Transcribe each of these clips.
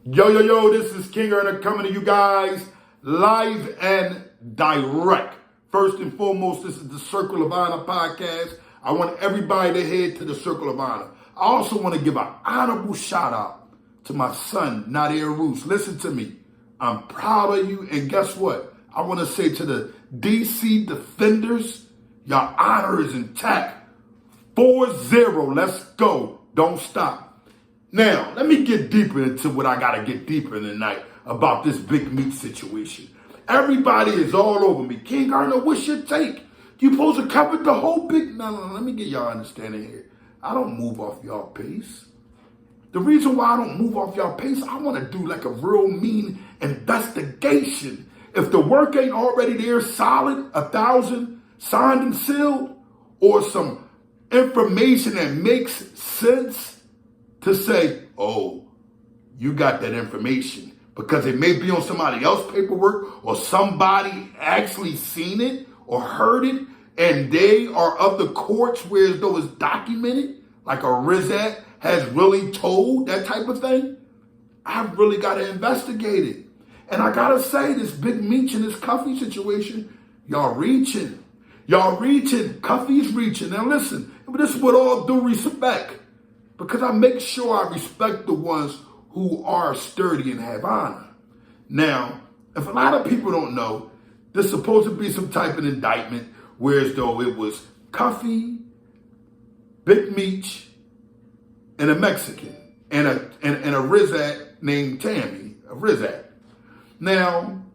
Yo, this is King Earner coming to you guys live and direct. First and foremost, this is the Circle of Honor podcast. I want everybody to head to the Circle of Honor. I also want to give an honorable shout out to my son, Nadir Roos. Listen to me. I'm proud of you. And guess what? I want to say to the DC Defenders, your honor is intact. 4-0. Let's go. Don't stop. Now, let me get deeper into what I got to get deeper in tonight about this Bigmeech situation. Everybody is all over me. King Earner, what's your take? You supposed to cover the whole big... No, let me get y'all understanding here. I don't move off y'all pace. The reason why I don't move off y'all pace, I want to do like a real mean investigation. If the work ain't already there, solid, 1,000, signed and sealed, or some information that makes sense, to say, oh, you got that information because it may be on somebody else's paperwork or somebody actually seen it or heard it and they are of the courts where as though it's documented, like a Rizat has really told, that type of thing. I've really got to investigate it. And I got to say, this Bigmeech and this Cuffy situation, y'all reaching. Cuffy's reaching. Now listen, this is with all due respect. Because I make sure I respect the ones who are sturdy and have honor. Now, if a lot of people don't know, there's supposed to be some type of indictment, whereas though it was Cuffy, Bigmeech, and a Mexican, and a Rizat named Tammy, a Rizat. Now,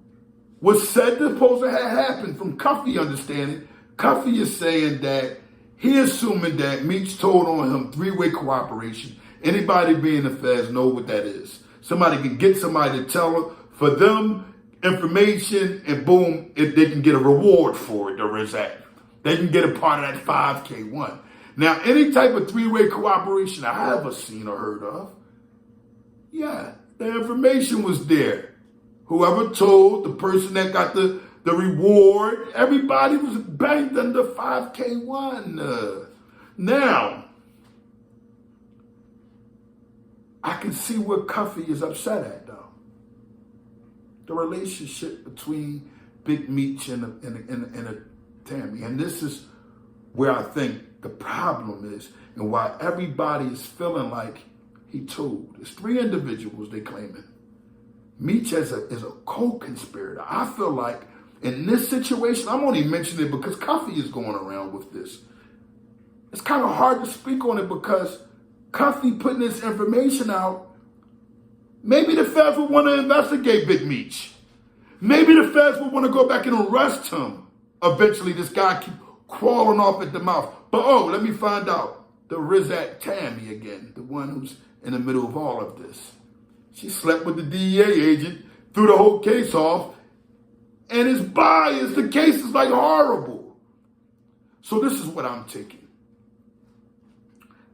what's said supposed to have happened from Cuffy understanding, Cuffy is saying that he assuming that Meech told on him three-way cooperation. Anybody being the feds know what that is. Somebody can get somebody to tell them, for them, information, and boom, if they can get a reward for it, there is that. They can get a part of that 5K1. Now, any type of three-way cooperation I ever seen or heard of, yeah, the information was there. Whoever told the person that got the reward, everybody was banked under 5K1. Now, I can see where Cuffy is upset at, though. The relationship between Bigmeech and a Tammy. And this is where I think the problem is and why everybody is feeling like he told. There's three individuals they claiming. Meech is a co-conspirator. I feel like in this situation, I'm only mentioning it because Cuffy is going around with this. It's kind of hard to speak on it because Cuffy putting this information out, maybe the feds would want to investigate Bigmeech. Maybe the feds would want to go back and arrest him. Eventually, this guy keep crawling off at the mouth. But let me find out. The Rizat Tammy again, the one who's in the middle of all of this. She slept with the DEA agent, threw the whole case off, and his bias, the case is like horrible. So this is what I'm taking.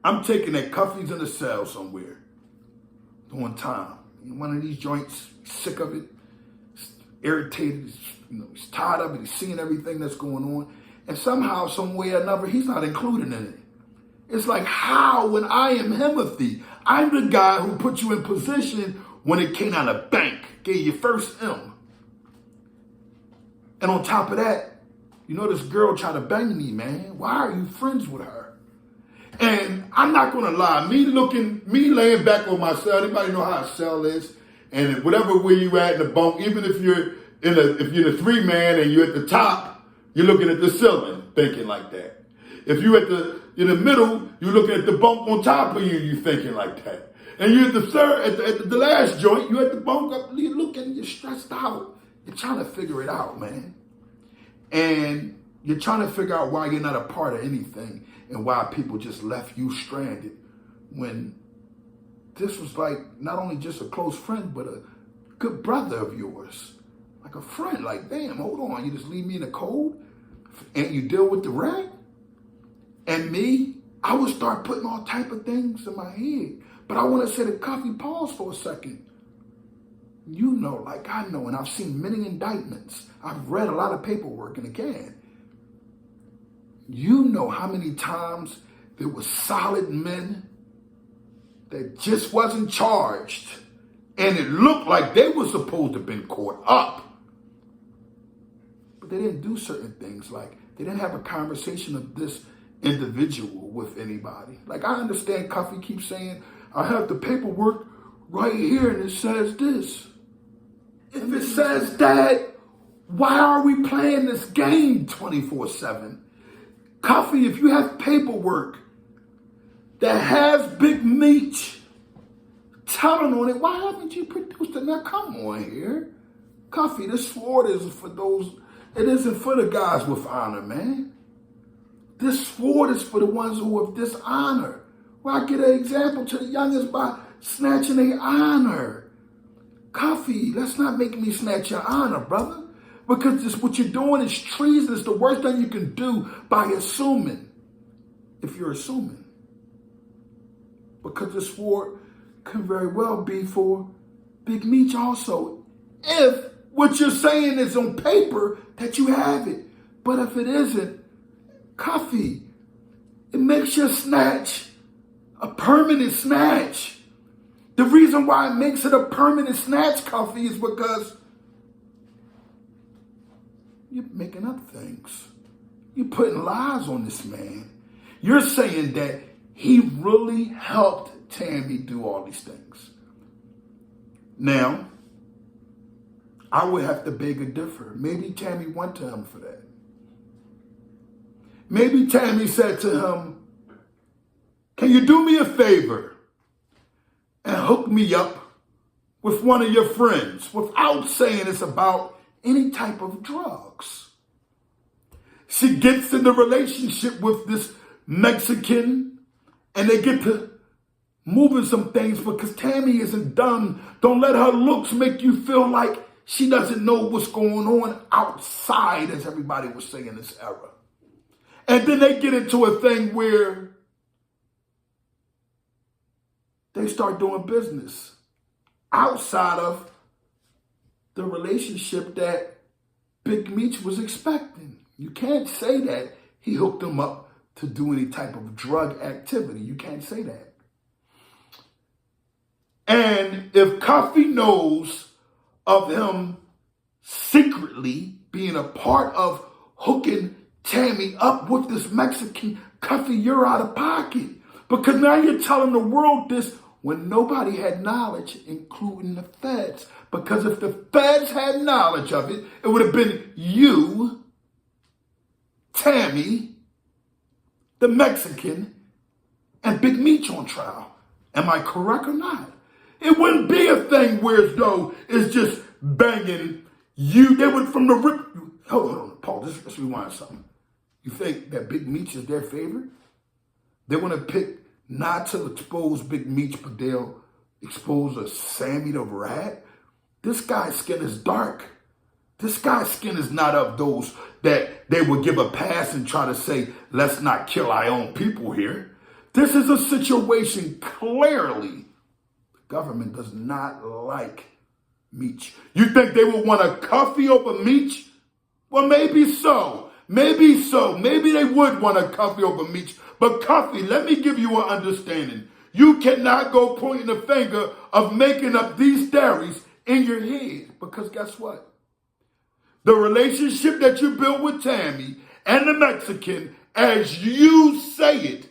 I'm taking that Cuffy's in a cell somewhere, doing time. In one of these joints, sick of it, irritated, he's tired of it, he's seeing everything that's going on. And somehow, some way or another, he's not included in it. It's like, how when I am Himothy? I'm the guy who put you in position when it came out of bank, gave you first M. And on top of that, this girl tried to bang me, man. Why are you friends with her? And I'm not going to lie. Me laying back on my cell, anybody know how a cell is? And whatever where you at in the bunk, even if you're in a three-man and you're at the top, you're looking at the ceiling, thinking like that. If you're in the middle, you're looking at the bunk on top of you, you're thinking like that. And you're at the third, at the last joint, you're at the bunk up, you're looking, you're stressed out. You're trying to figure it out, man. And you're trying to figure out why you're not a part of anything and why people just left you stranded when this was like not only just a close friend, but a good brother of yours. Like a friend, like, damn, hold on, you just leave me in the cold and you deal with the rat? And me, I would start putting all type of things in my head. But I want to say to Cuffy, pause for a second. You know, like I know, and I've seen many indictments. I've read a lot of paperwork, and again, you know how many times there were solid men that just wasn't charged And it looked like they were supposed to have been caught up. But they didn't do certain things. Like, they didn't have a conversation of this individual with anybody. Like, I understand Cuffy keeps saying, I have the paperwork right here and it says this. If it says that, why are we playing this game 24/7? Cuffy, if you have paperwork that has Bigmeech telling on it, why haven't you produced it? Now, come on here. Cuffy, this sword is for those, it isn't for the guys with honor, man. This sword is for the ones who have dishonor. Well, I get an example to the youngest by snatching their honor. Cuffy, let's not make me snatch your honor, brother. Because this, what you're doing is treason. It's the worst thing you can do by assuming. If you're assuming. Because this sword could very well be for Bigmeech also. If what you're saying is on paper that you have it. But if it isn't, Cuffy, it makes your snatch a permanent snatch. The reason why it makes it a permanent snatch, Cuffy, is because you're making up things. You're putting lies on this man. You're saying that he really helped Tammy do all these things. Now, I would have to beg a differ. Maybe Tammy went to him for that. Maybe Tammy said to him, can you do me a favor and hook me up with one of your friends without saying it's about any type of drugs? She gets in the relationship with this Mexican and they get to moving some things because Tammy isn't dumb. Don't let her looks make you feel like she doesn't know what's going on outside, as everybody was saying in this era. And then they get into a thing where they start doing business outside of the relationship that Bigmeech was expecting. You can't say that he hooked them up to do any type of drug activity. You can't say that. And if Cuffy knows of him secretly being a part of hooking Tammy up with this Mexican, Cuffy, you're out of pocket. Because now you're telling the world this when nobody had knowledge, including the feds. Because if the feds had knowledge of it, it would have been you, Tammy, the Mexican, and Bigmeech on trial. Am I correct or not? It wouldn't be a thing where as though it's just banging you. They would from the rip. Hold on, Paul, let's rewind something. You think that Bigmeech is their favorite? They want to pick not to expose Bigmeech, but they'll expose a Sammy the Rat. This guy's skin is dark. This guy's skin is not of those that they would give a pass and try to say, let's not kill our own people here. This is a situation clearly the government does not like Meech. You think they would want a Cuffy over Meech? Well, maybe so. Maybe so. Maybe they would want a Cuffy over Meech. But Cuffy, let me give you an understanding. You cannot go pointing the finger of making up these theories in your head. Because guess what? The relationship that you built with Tammy and the Mexican, as you say it,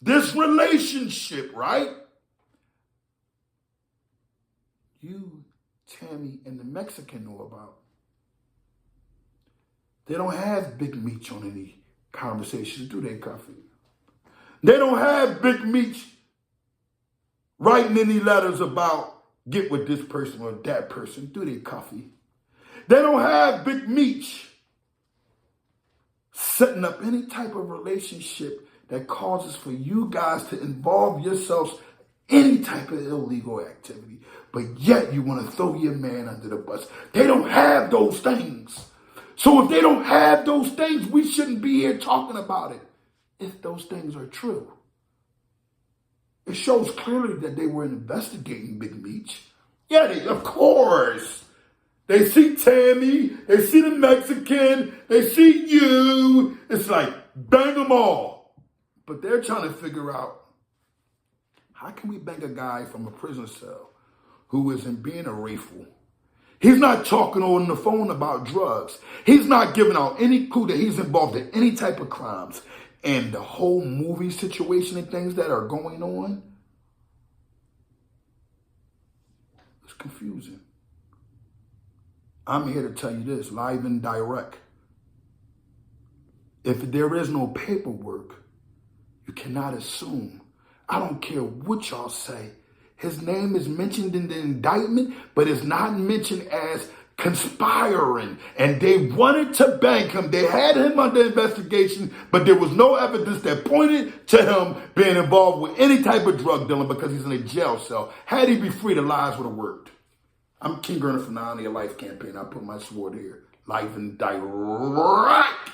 this relationship, right? You, Tammy, and the Mexican know about. They don't have Bigmeech on any conversations, do they, Cuffy? They don't have Bigmeech writing any letters about get with this person or that person, do they, Cuffy? They don't have Bigmeech setting up any type of relationship that causes for you guys to involve yourselves in any type of illegal activity. But yet you want to throw your man under the bus. They don't have those things. So if they don't have those things, we shouldn't be here talking about it. If those things are true. It shows clearly that they were investigating Bigmeech. Yeah, of course. They see Tammy, they see the Mexican, they see you. It's like, bang them all. But they're trying to figure out How can we bang a guy from a prison cell who isn't being a rifle? He's not talking on the phone about drugs. He's not giving out any clue that he's involved in any type of crimes. And the whole movie situation and things that are going on, it's confusing. I'm here to tell you this, live and direct. If there is no paperwork, you cannot assume. I don't care what y'all say. His name is mentioned in the indictment, but it's not mentioned as conspiring. And they wanted to bang him. They had him under investigation, but there was no evidence that pointed to him being involved with any type of drug dealing because he's in a jail cell. Had he been free, the lies would have worked. I'm King Gurner from the Honor Your Life campaign. I put my sword here. Live and direct.